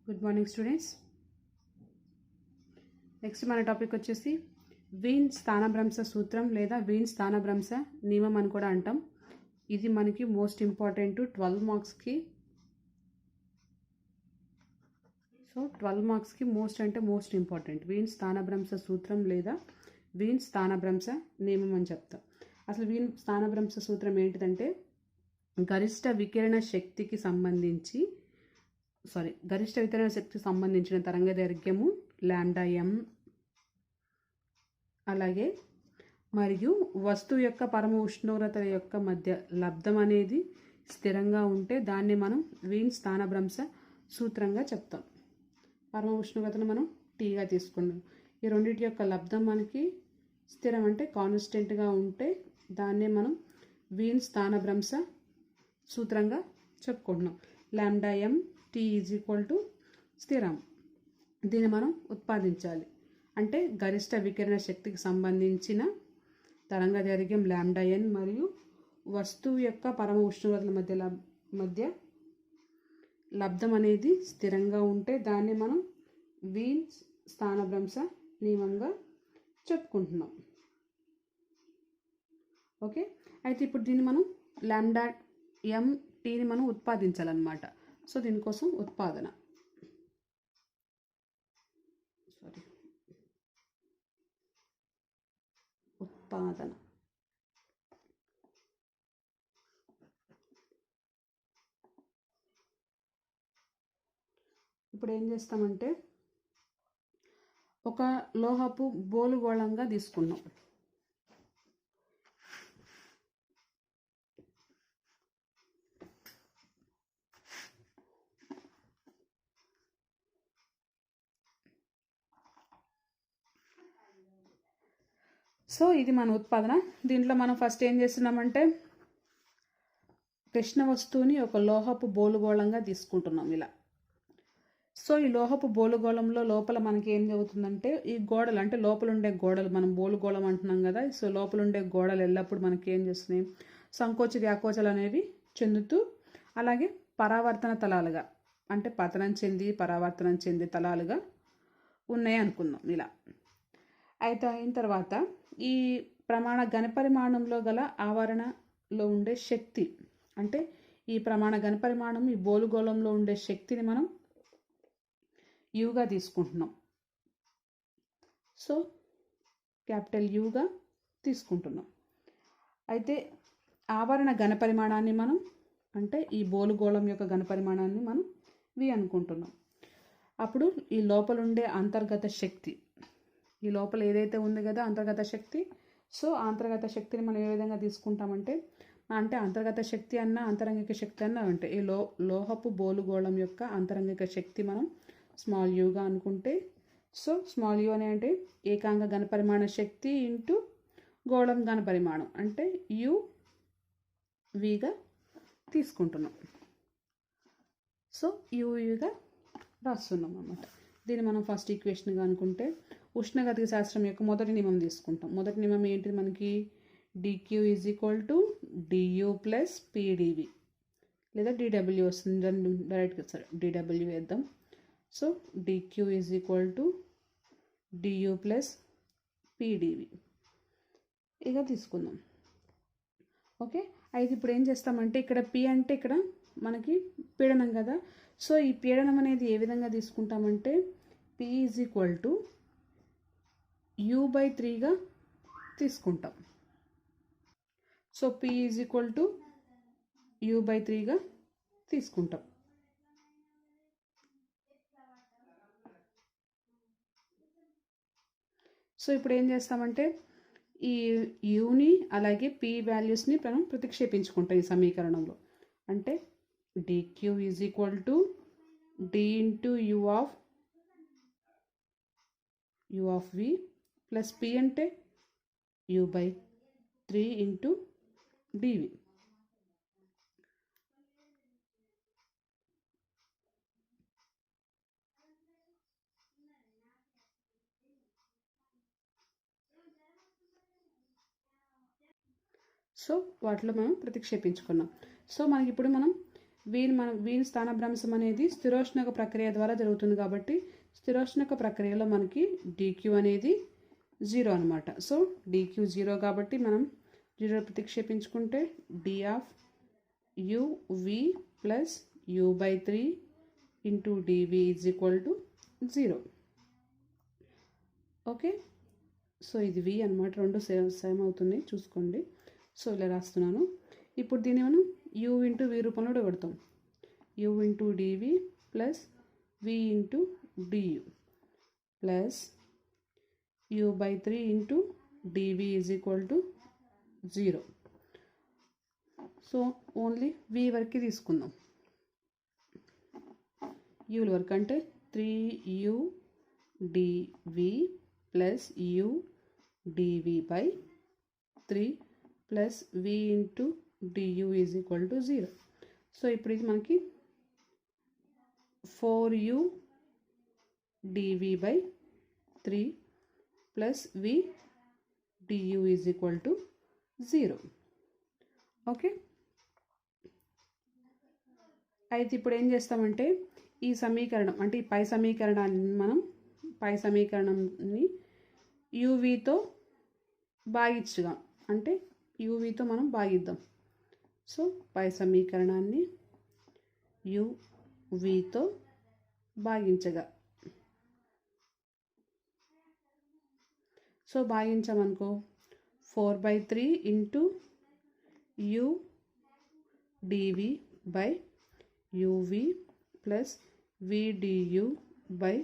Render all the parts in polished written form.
Good morning students. Next మన topic వచ్చేసి Wien స్థానభ్రంశ సూత్రం లేదా వీన్ స్థానభ్రంశ నియమం అని కూడా అంటాం. ఇది మనకి మోస్ట్ ఇంపార్టెంట్ 12 మార్క్స్కి. సో 12 మార్క్స్కి మోస్ట్ ఇంపార్టెంట్ వీన్ స్థానభ్రంశ సూత్రం లేదా వీన్ స్థానభ్రంశ నియమం అని చెప్తాం. అసలు వీన్ స్థానభ్రంశ సూత్రం ఏంటిదంటే గరిష్ట వికిరణ శక్తికి సంబంధించిన తరంగ దైర్ఘ్యము λm, అలాగే మరియు వస్తువు యొక్క పరమ ఉష్ణోగ్రతల యొక్క మధ్య లబ్ధం అనేది స్థిరంగా ఉంటే దాన్ని మనం వీన్ స్థానభ్రంశ సూత్రంగా చెప్తాం. పరమ ఉష్ణోగ్రతను మనం టీగా తీసుకున్నాం. ఈ రెండింటి యొక్క లబ్ధం మనకి స్థిరం అంటే కాన్స్టెంట్గా ఉంటే దాన్నే మనం వీన్ స్థానభ్రంశ సూత్రంగా చెప్పుకుంటున్నాం. λm T = స్థిరం. దీన్ని మనం ఉత్పాదించాలి అంటే గరిష్ట వికిరణ శక్తికి సంబంధించిన తరంగ దైర్ఘ్యం λn మరియు వస్తువు యొక్క పరమ ఉష్ణోగ్రతల మధ్య లబ్ధం అనేది స్థిరంగా ఉంటే దాన్ని మనం వీన్ స్థానభ్రంశ నియమంగా చెప్పుకుంటున్నాం. ఓకే, అయితే ఇప్పుడు దీన్ని మనం λm Tని మనం ఉత్పాదించాలన్నమాట. సో దీనికోసం ఉత్పాదన ఇప్పుడు ఏం చేస్తామంటే ఒక లోహపు బోలుగోళంగా తీసుకున్నాం. సో ఇది మన ఉత్పాదన. దీంట్లో మనం ఫస్ట్ ఏం చేస్తున్నామంటే కృష్ణ వస్తువుని ఒక లోహపు బోలుగోళంగా తీసుకుంటున్నాం ఇలా. సో ఈ లోహపు బోలుగోళంలో లోపల మనకి ఏం జరుగుతుందంటే ఈ గోడలు అంటే లోపల ఉండే గోడలు, మనం బోలుగోళం అంటున్నాం కదా. సో లోపల ఉండే గోడలు ఎల్లప్పుడు మనకి ఏం చేస్తున్నాయి, సంకోచ వ్యాకోచాలు అనేవి చెందుతూ అలాగే పరావర్తన తలాలుగా అంటే పతనం చెంది పరావర్తనం చెంది తలాలుగా ఉన్నాయి అనుకుందాం ఇలా. అయితే అయిన తర్వాత ఈ ఘనపరిమాణంలో గల ఆవరణలో ఉండే శక్తి అంటే ఈ ఘనపరిమాణం ఈ బోలుగోళంలో ఉండే శక్తిని మనం యుగా తీసుకుంటున్నాం. సో క్యాపిటల్ యుగా తీసుకుంటున్నాం. అయితే ఆవరణ ఘనపరిమాణాన్ని మనం అంటే ఈ బోలుగోళం యొక్క ఘనపరిమాణాన్ని మనం వి అనుకుంటున్నాం. అప్పుడు ఈ లోపల ఉండే అంతర్గత శక్తి, ఈ లోపల ఏదైతే ఉంది కదా అంతర్గత శక్తి, సో అంతర్గత శక్తిని మనం ఏ విధంగా తీసుకుంటామంటే అంటే అంతర్గత శక్తి అన్న అంతరంగిక శక్తి అన్న అంటే ఈ లోహపు బోలుగోళం యొక్క అంతరంగిక శక్తి మనం స్మాల్ యూగా అనుకుంటే, సో స్మాల్ యూ అంటే ఏకాంగ ఘనపరిమాణ శక్తి ఇంటూ గోళం ఘనపరిమాణం అంటే యువిగా తీసుకుంటున్నాం. సో యువిగా రాస్తున్నాం అన్నమాట. దీన్ని మనం ఫస్ట్ ఈక్వేషన్గా అనుకుంటే ఉష్ణగతిక శాస్త్రం యొక్క మొదటి నియమం తీసుకుంటాం. మొదటి నియమం ఏంటిది మనకి dq = du + pdv లేదా dw వస్తుంది. డైరెక్ట్గా సరే dw వేద్దాం. సో dq = du + pdv ఇక తీసుకుందాం. ఓకే, అయితే ఇప్పుడు ఏం చేస్తామంటే ఇక్కడ p అంటే ఇక్కడ మనకి పీడనం కదా. సో ఈ పీడనం అనేది ఏ విధంగా తీసుకుంటామంటే p = u/3గా తీసుకుంటాం. సో p = u/3గా తీసుకుంటాం. సో ఇప్పుడు ఏం చేస్తామంటే ఈ యూని అలాగే p వాల్యూస్ని మనం ప్రతిక్షేపించుకుంటాం ఈ సమీకరణంలో. అంటే dq = d × u of v plus p అంటే u/3 × dv. సో వాటిలో మనం ప్రతిక్షేపించుకున్నాం. సో మనకి ఇప్పుడు మనం వీని స్థానభ్రంశం అనేది స్థిరోష్ణక ప్రక్రియ ద్వారా జరుగుతుంది కాబట్టి స్థిరోష్ణక ప్రక్రియలో మనకి dq అనేది 0 అనమాట. సో dq 0 కాబట్టి మనం 0 ప్రతిక్షేపించుకుంటే d of uv plus u/3 into dv is equal to 0. Okay, so ఇది v అనమాట, రెండు సేమ్ అవుతున్నాయి చూసుకోండి. సో ఇలా రాస్తున్నాను. ఇప్పుడు దీన్ని మనం u ఇంటూ v రూపంలో పెడతాం. u into dv plus v into du plus u/3 into dv is equal to 0. So only v వరకు తీసుకుందాం. u వరకు అంటే 3u dv plus u dv by 3 plus v into du is equal to 0. So ఇప్పుడు ఇది మనకి 4u dv by 3 plus v du is equal to 0. Okay, అయితే ఇప్పుడు ఏం చేస్తామంటే ఈ సమీకరణం అంటే ఈ పై సమీకరణాన్ని యూవీతో భాగించుగా అంటే యూవీతో మనం భాగిద్దాం. సో పై సమీకరణాన్ని యూవీతో భాగించగా, సో భాగించామనుకో 4/3 into u dv by uv plus v du by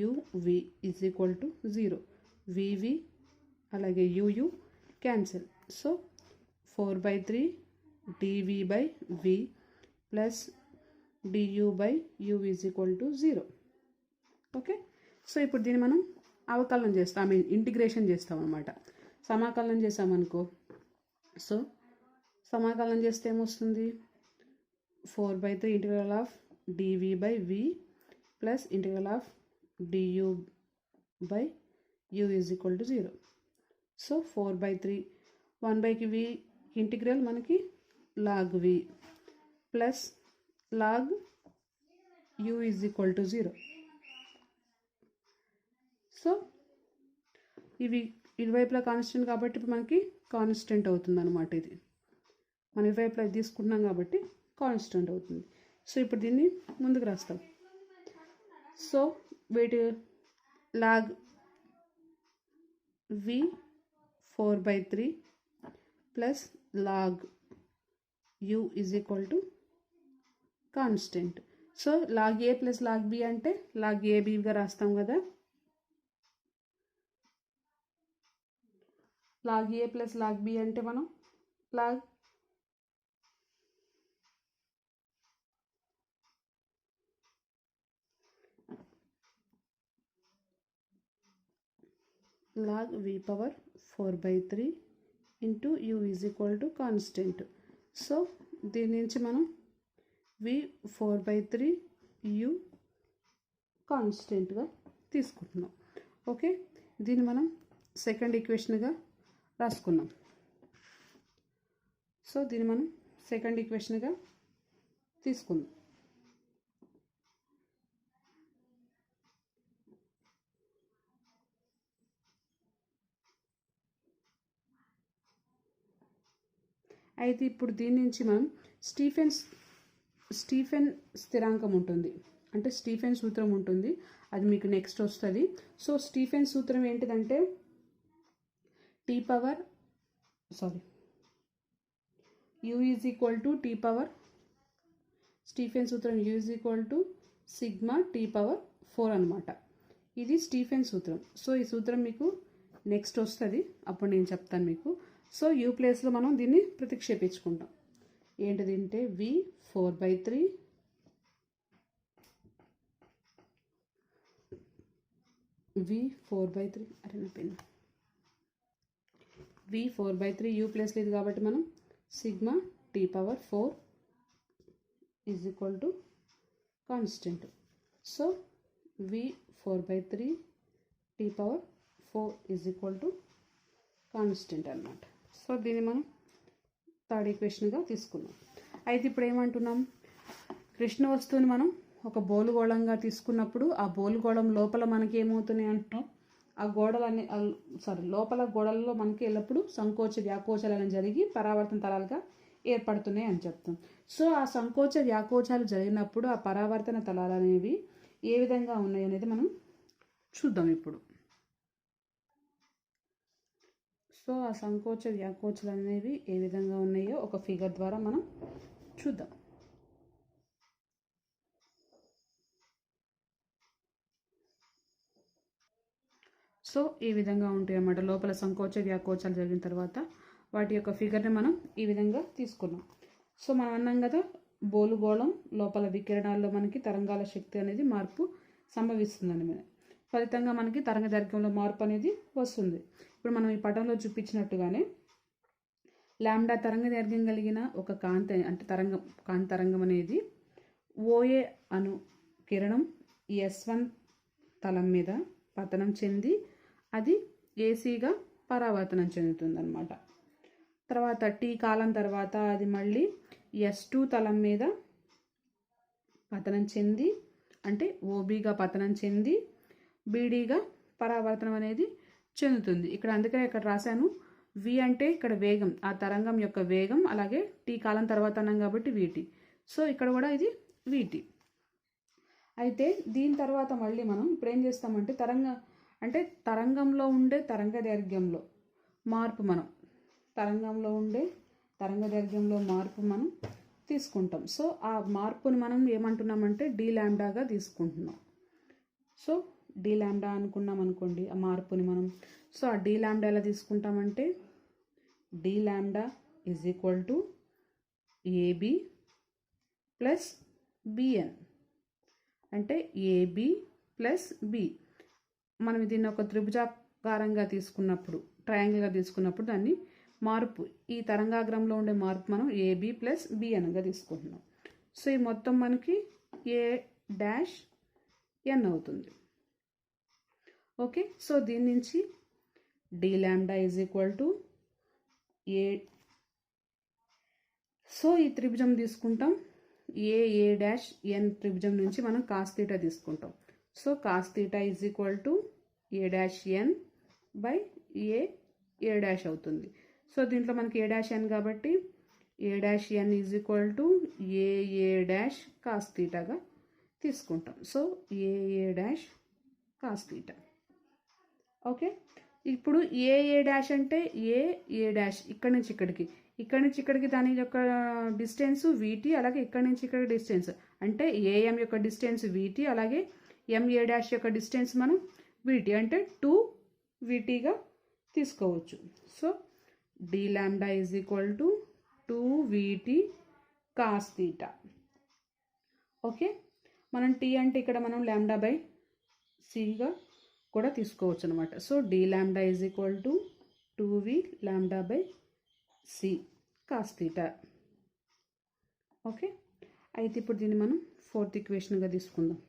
uv is equal to 0. vv అలాగే uu cancel. So 4/3 dv by v plus du by u is equal to 0. Okay, so ఇప్పుడు దీన్ని మనం అవకలనం చేస్తాం, ఇంటిగ్రేషన్ చేస్తాం అనమాట. సమాకలనం చేసామనుకో, సో సమాకలనం చేస్తే ఏమొస్తుంది 4/3 integral of dv by v plus integral of du by u is equal to 0. So 4/3 1/కి v integral మనకి log v plus log u is equal to 0. So ఇవి ఇరువైపులా కాన్స్టెంట్ కాబట్టి ఇప్పుడు మనకి కాన్స్టెంట్ అవుతుంది అనమాట. ఇది మన ఇరువైపులా తీసుకుంటున్నాం కాబట్టి కాన్స్టెంట్ అవుతుంది. సో ఇప్పుడు దీన్ని ముందుకు రాస్తాం. సో వీటి log v 4/3 plus log u is equal to constant. So log a plus log b అంటే లాగ్ abగా రాస్తాం కదా. Log a plus log b అంటే మనం log v power 4/3 into u is equal to constant. So దీని నుంచి మనం v 4/3 u కాన్స్టెంట్గా తీసుకుంటున్నాం. ఓకే, దీన్ని మనం సెకండ్ ఈక్వేషన్గా రాసుకున్నాం. సో దీన్ని మనం సెకండ్ ఈక్వేషన్గా తీసుకుందాం. అయితే ఇప్పుడు దీని నుంచి మనం స్టీఫెన్ స్థిరాంకం ఉంటుంది, అంటే స్టీఫెన్ సూత్రం ఉంటుంది, అది మీకు నెక్స్ట్ వస్తుంది. సో స్టీఫెన్ సూత్రం ఏంటిదంటే u is equal to t power, Stephen సూత్రం u is equal to sigma t power 4 అనమాట. ఇది స్టీఫెన్ సూత్రం. సో ఈ సూత్రం మీకు నెక్స్ట్ వస్తుంది, అప్పుడు నేను చెప్తాను మీకు. సో u ప్లేస్లో మనం దీన్ని ప్రతిక్షేపించుకుంటాం. ఏంటిదంటే v 4/3 అరే నా పెన్ v 4/3 u ప్లస్ లేదు కాబట్టి మనం sigma t power 4 is equal to constant. So v 4/3 t power 4 is equal to constant అనమాట. సో దీన్ని మనం థర్డ్ ఈక్వేషన్గా తీసుకున్నాం. అయితే ఇప్పుడు ఏమంటున్నాం, కృష్ణ వస్తువుని మనం ఒక బోలుగోళంగా తీసుకున్నప్పుడు ఆ బోలుగోళం లోపల మనకి ఏమవుతున్నాయి అంటాం, ఆ గోడలన్నీ లోపల గోడలలో మనకి ఎల్లప్పుడూ సంకోచ వ్యాకోచాలను జరిగి పరావర్తన తలాలుగా ఏర్పడుతున్నాయి అని చెప్తాం. సో ఆ సంకోచ వ్యాకోచాలు జరిగినప్పుడు ఆ పరావర్తన తలాలు అనేవి ఏ విధంగా ఉన్నాయి అనేది మనం చూద్దాం ఇప్పుడు. సో ఆ సంకోచ వ్యాకోచాలు అనేవి ఏ విధంగా ఉన్నాయో ఒక ఫిగర్ ద్వారా మనం చూద్దాం. సో ఈ విధంగా ఉంటాయి అన్నమాట. లోపల సంకోచ వ్యాకోచాలు జరిగిన తర్వాత వాటి యొక్క ఫిగర్ని మనం ఈ విధంగా తీసుకున్నాం. సో మనం అన్నాం కదా, బోలుగోళం లోపల వికిరణాల్లో మనకి తరంగాల శక్తి అనేది మార్పు సంభవిస్తుందని, ఫలితంగా మనకి తరంగ దైర్ఘ్యంలో మార్పు అనేది వస్తుంది. ఇప్పుడు మనం ఈ పటంలో చూపించినట్టుగానే లాంబ్డా తరంగ దైర్ఘ్యం కలిగిన ఒక కాంతి అంటే కాంతి తరంగం అనేది ఓఏ అను కిరణం S1 తలం మీద పతనం చెంది అది ఏసీగా పరావర్తనం చెందుతుందన్నమాట. తర్వాత టీ కాలం తర్వాత అది మళ్ళీ S2 తలం మీద పతనం చెంది అంటే ఓబీగా పతనం చెంది బీడీగా పరావర్తనం అనేది చెందుతుంది. ఇక్కడ అందుకనే ఇక్కడ రాశాను వి అంటే ఇక్కడ వేగం, ఆ తరంగం యొక్క వేగం, అలాగే టీ కాలం తర్వాత అన్నాం కాబట్టి వీటి. సో ఇక్కడ కూడా ఇది వీటి. అయితే దీని తర్వాత మళ్ళీ మనం ఇప్పుడు ఏం చేస్తామంటే తరంగంలో ఉండే తరంగ దైర్ఘ్యంలో మార్పు మనం తీసుకుంటాం. సో ఆ మార్పుని మనం ఏమంటున్నామంటే డి లాంబ్డాగా తీసుకుంటున్నాం. సో డి లాంబ్డా అనుకున్నాం అనుకోండి ఆ మార్పుని మనం. సో ఆ డి లాంబ్డా ఎలా తీసుకుంటామంటే D lambda is equal to AB plus BN, అంటే ఏబి ప్లస్ బి. మనం దీన్ని ఒక త్రిభుజాకారంగా తీసుకున్నప్పుడు, ట్రయాంగిల్గా తీసుకున్నప్పుడు దాన్ని మార్పు, ఈ తరంగాగ్రంలో ఉండే మార్పు మనం ఏబి ప్లస్ బిఎన్గా తీసుకుంటున్నాం. సో ఈ మొత్తం మనకి A-N అవుతుంది. ఓకే, సో దీని నుంచి D lambda is equal to A. So ఈ త్రిభుజం తీసుకుంటాం, A-A'-N త్రిభుజం నుంచి మనం కాస్ తీటా తీసుకుంటాం. So cos theta is equal to A'-N by A' అవుతుంది. సో దీంట్లో మనకి A'-N కాబట్టి A'-N is equal to AA' cos తీటాగా తీసుకుంటాం. So AA' cos theta. Okay, ఇప్పుడు AA' అంటే A' ఇక్కడ నుంచి ఇక్కడికి దాని యొక్క డిస్టెన్స్ VT, అలాగే ఇక్కడి నుంచి ఇక్కడ డిస్టెన్స్ అంటే AM యొక్క డిస్టెన్స్ VT, అలాగే MA' యొక్క డిస్టెన్స్ మనం VT అంటే 2VTగా తీసుకోవచ్చు. So D lambda is equal to 2VT cos theta. Okay, మనం టీ అంటే ఇక్కడ మనం లాంబ్డా బై సిగా కూడా తీసుకోవచ్చు అనమాట. So D lambda is equal to 2V lambda by C cos theta. Okay, అయితే ఇప్పుడు దీన్ని మనం 4th ఈక్వేషన్గా తీసుకుందాం.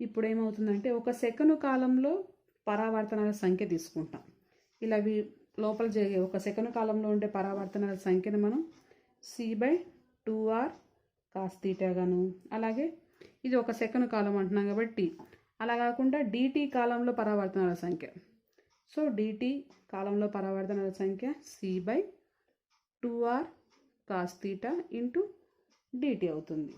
ఇప్పుడు ఏమవుతుందంటే ఒక సెకను కాలంలో పరావర్తనాల సంఖ్య తీసుకుంటాం. ఇలా లోపల జరిగే ఒక సెకను కాలంలో ఉండే పరావర్తనాల సంఖ్యను మనం C/2R కాస్ తీటాగాను, అలాగే ఇది ఒక సెకను కాలం అంటున్నాం కాబట్టి అలా కాకుండా DT కాలంలో పరావర్తనాల సంఖ్య. సో DT కాలంలో పరావర్తనాల సంఖ్య C/2R cos theta into DT అవుతుంది.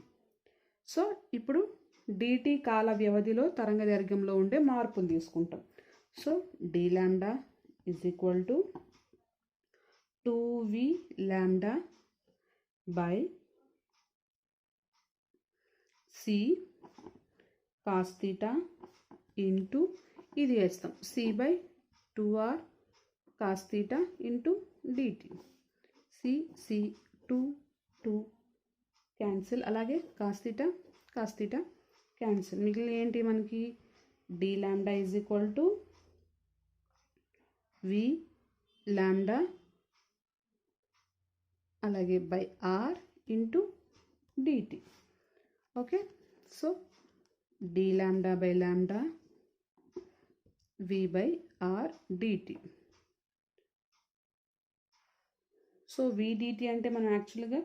సో ఇప్పుడు DT కాల వ్యవధిలో తరంగ దైర్ఘ్యంలో ఉండే మార్పును తీసుకుంటాం. So D lambda is equal to 2V lambda by C cos theta into ఇది వేస్తాం C/2R cos theta into DT. C 2 cancel, అలాగే కాస్ తీటా క్యాన్సిల్, మిగిలిన ఏంటి మనకి D lambda is equal to V lambda అలాగే by R into DT. Okay, so D lambda by lambda V/R DT. So VDT అంటే మనం యాక్చువల్గా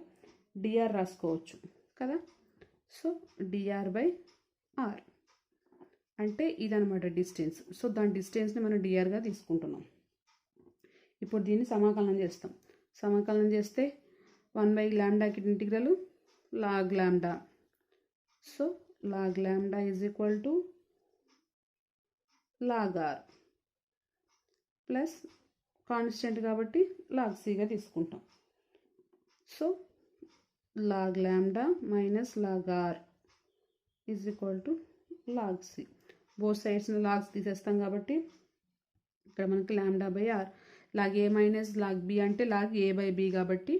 DR రాసుకోవచ్చు కదా. సో dr/r అంటే ఇదనమాట డిస్టెన్స్. సో దాని డిస్టెన్స్ని మనం drగా తీసుకుంటున్నాం. ఇప్పుడు దీన్ని సమాకలనం చేస్తాం. సమాకలనం చేస్తే 1/λకి integral log λ. So log λ = log r plus constant కాబట్టి log cగా తీసుకుంటాం. So log λ minus log r = log c. Both సైడ్స్ని లాగ్స్ తీసేస్తాం కాబట్టి ఇక్కడ మనకి λ/r. log a minus log b అంటే log a/b కాబట్టి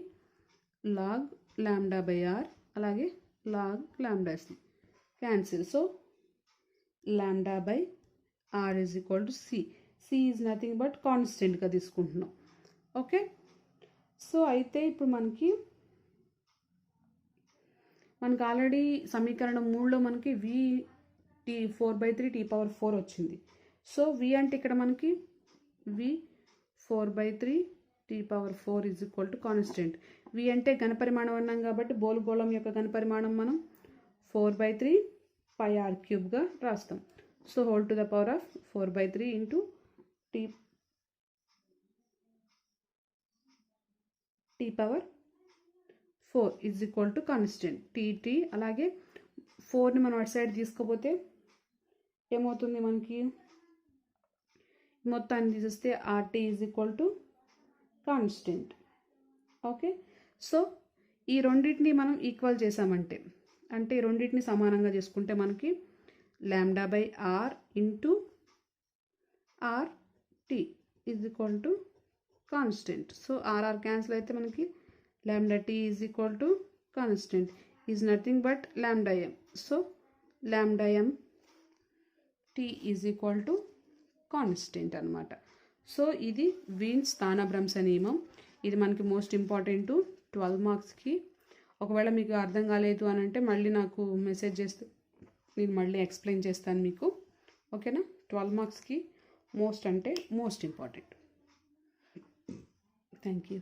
log λ/r అలాగే log λc cancel. So λ/r c. c is nothing but కాన్స్టెంట్గా తీసుకుంటున్నాం. ఓకే. సో అయితే ఇప్పుడు మనకి ఆల్రెడీ సమీకరణం 3లో మనకి v 4/3 t⁴ వచ్చింది. సో v అంటే ఇక్కడ మనకి v 4/3 t⁴ కాన్స్టెంట్. v అంటే ఘనపరిమాణం అన్నాం కాబట్టి బోలుగోళం యొక్క ఘనపరిమాణం మనం 4/3 πr³ రాస్తాం. So whole to the power of 4/3 into t⁴ constant tt. అలాగే 4ని మనం అటు సైడ్ తీసుకోపోతే ఏమవుతుంది మనకి మొత్తాన్ని తీసేస్తే RT కాన్స్టెంట్. ఓకే. సో ఈ రెండింటిని మనం ఈక్వల్ చేసామంటే అంటే ఈ రెండింటిని సమానంగా చేసుకుంటే మనకి λ/r into RT constant. So RR cancel అయితే మనకి λT constant is nothing but λm. So λm t constant అనమాట. సో ఇది వీన్స్ స్థానభ్రంశ నియమం. ఇది మనకి మోస్ట్ ఇంపార్టెంట్ 12 మార్క్స్కి. ఒకవేళ మీకు అర్థం కాలేదు అని అంటే మళ్ళీ నాకు మెసేజ్ చేస్తే నేను మళ్ళీ ఎక్స్ప్లెయిన్ చేస్తాను మీకు. ఓకేనా. 12 మార్క్స్కి మోస్ట్ అంటే మోస్ట్ ఇంపార్టెంట్. Thank you.